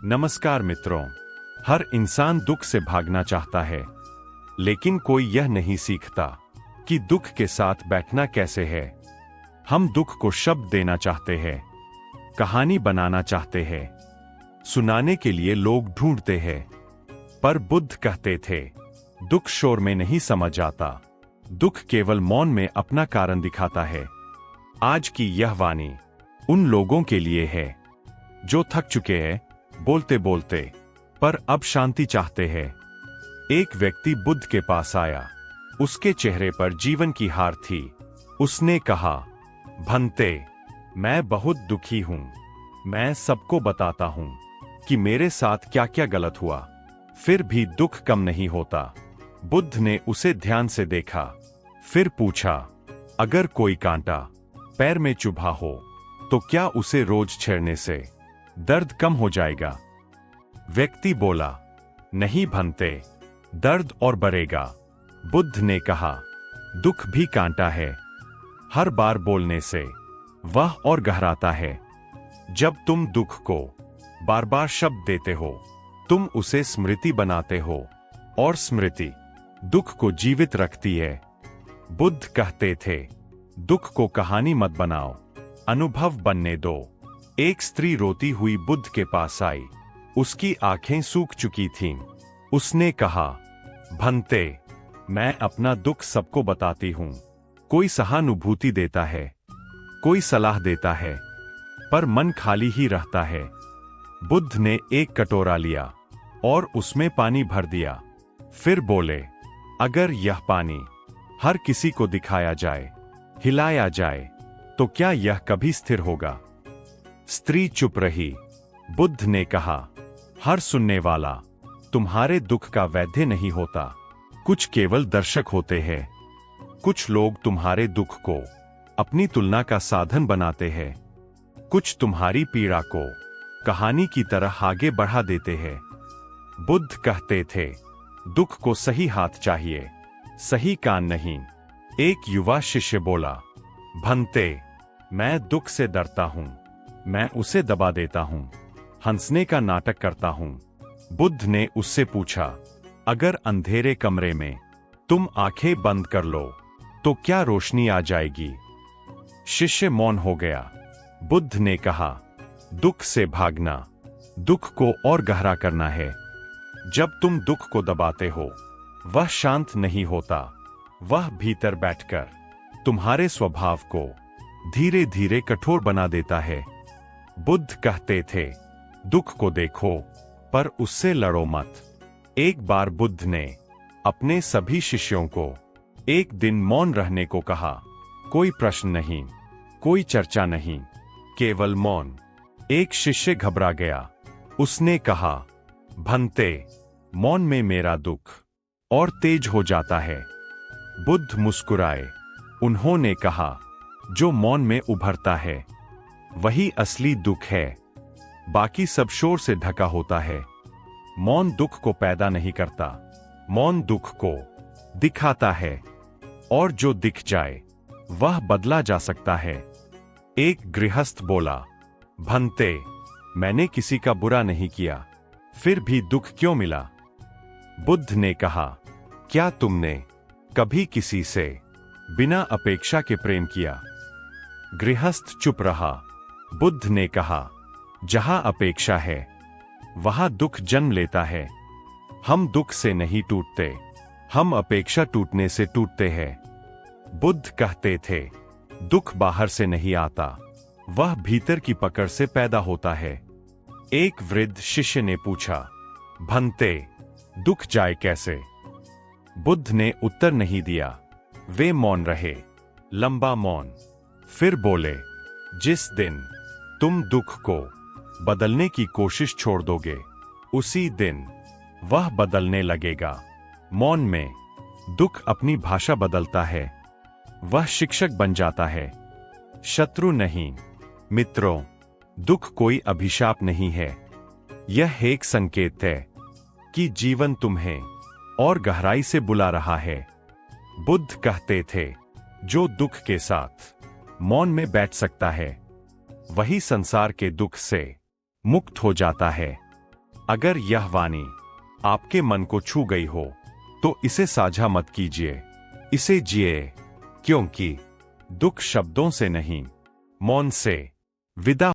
नमस्कार मित्रों। हर इंसान दुख से भागना चाहता है, लेकिन कोई यह नहीं सीखता कि दुख के साथ बैठना कैसे है। हम दुख को शब्द देना चाहते हैं, कहानी बनाना चाहते हैं, सुनाने के लिए लोग ढूंढते हैं, पर बुद्ध कहते थे, दुख शोर में नहीं समझ आता, दुख केवल मौन में अपना कारण दिखाता है। आज की यह वाणी उन लोगों के लिए है जो थक चुके हैं बोलते बोलते, पर अब शांति चाहते हैं। एक व्यक्ति बुद्ध के पास आया, उसके चेहरे पर जीवन की हार थी। उसने कहा, भंते, मैं बहुत दुखी हूं। मैं सबको बताता हूं कि मेरे साथ क्या क्या गलत हुआ, फिर भी दुख कम नहीं होता। बुद्ध ने उसे ध्यान से देखा, फिर पूछा, अगर कोई कांटा पैर में चुभा हो तो क्या उसे रोज छेड़ने से दर्द कम हो जाएगा? व्यक्ति बोला, नहीं भंते, दर्द और बढ़ेगा। बुद्ध ने कहा, दुख भी कांटा है, हर बार बोलने से वह और गहराता है। जब तुम दुख को बार बार शब्द देते हो, तुम उसे स्मृति बनाते हो, और स्मृति दुख को जीवित रखती है। बुद्ध कहते थे, दुख को कहानी मत बनाओ, अनुभव बनने दो। एक स्त्री रोती हुई बुद्ध के पास आई, उसकी आंखें सूख चुकी थीं। उसने कहा, भंते, मैं अपना दुख सबको बताती हूं। कोई सहानुभूति देता है, कोई सलाह देता है, पर मन खाली ही रहता है। बुद्ध ने एक कटोरा लिया और उसमें पानी भर दिया, फिर बोले, अगर यह पानी हर किसी को दिखाया जाए, हिलाया जाए, तो क्या यह कभी स्थिर होगा? स्त्री चुप रही। बुद्ध ने कहा, हर सुनने वाला तुम्हारे दुख का वैद्य नहीं होता। कुछ केवल दर्शक होते हैं। कुछ लोग तुम्हारे दुख को अपनी तुलना का साधन बनाते हैं। कुछ तुम्हारी पीड़ा को कहानी की तरह आगे बढ़ा देते हैं। बुद्ध कहते थे, दुख को सही हाथ चाहिए, सही कान नहीं। एक युवा शिष्य बोला, भंते, मैं दुख से डरता हूं, मैं उसे दबा देता हूं, हंसने का नाटक करता हूं। बुद्ध ने उससे पूछा, अगर अंधेरे कमरे में तुम आंखें बंद कर लो तो क्या रोशनी आ जाएगी? शिष्य मौन हो गया। बुद्ध ने कहा, दुख से भागना दुख को और गहरा करना है। जब तुम दुख को दबाते हो, वह शांत नहीं होता, वह भीतर बैठकर तुम्हारे स्वभाव को धीरे धीरे कठोर बना देता है। बुद्ध कहते थे, दुख को देखो पर उससे लड़ो मत। एक बार बुद्ध ने अपने सभी शिष्यों को एक दिन मौन रहने को कहा। कोई प्रश्न नहीं, कोई चर्चा नहीं, केवल मौन। एक शिष्य घबरा गया। उसने कहा, भंते, मौन में मेरा दुख और तेज हो जाता है। बुद्ध मुस्कुराए। उन्होंने कहा, जो मौन में उभरता है वही असली दुख है, बाकी सब शोर से ढका होता है। मौन दुख को पैदा नहीं करता, मौन दुख को दिखाता है, और जो दिख जाए वह बदला जा सकता है। एक गृहस्थ बोला, भंते, मैंने किसी का बुरा नहीं किया, फिर भी दुख क्यों मिला? बुद्ध ने कहा, क्या तुमने कभी किसी से बिना अपेक्षा के प्रेम किया? गृहस्थ चुप रहा। बुद्ध ने कहा, जहां अपेक्षा है वहां दुख जन्म लेता है। हम दुख से नहीं टूटते, हम अपेक्षा टूटने से टूटते हैं। बुद्ध कहते थे, दुख बाहर से नहीं आता, वह भीतर की पकड़ से पैदा होता है। एक वृद्ध शिष्य ने पूछा, भंते, दुख जाए कैसे? बुद्ध ने उत्तर नहीं दिया। वे मौन रहे, लंबा मौन। फिर बोले, जिस दिन तुम दुख को बदलने की कोशिश छोड़ दोगे, उसी दिन वह बदलने लगेगा। मौन में दुख अपनी भाषा बदलता है, वह शिक्षक बन जाता है, शत्रु नहीं। मित्रों, दुख कोई अभिशाप नहीं है, यह एक संकेत है कि जीवन तुम्हें और गहराई से बुला रहा है। बुद्ध कहते थे, जो दुख के साथ मौन में बैठ सकता है, वही संसार के दुख से मुक्त हो जाता है। अगर यह वाणी आपके मन को छू गई हो तो इसे साझा मत कीजिए, इसे जिए, क्योंकि दुख शब्दों से नहीं, मौन से विदा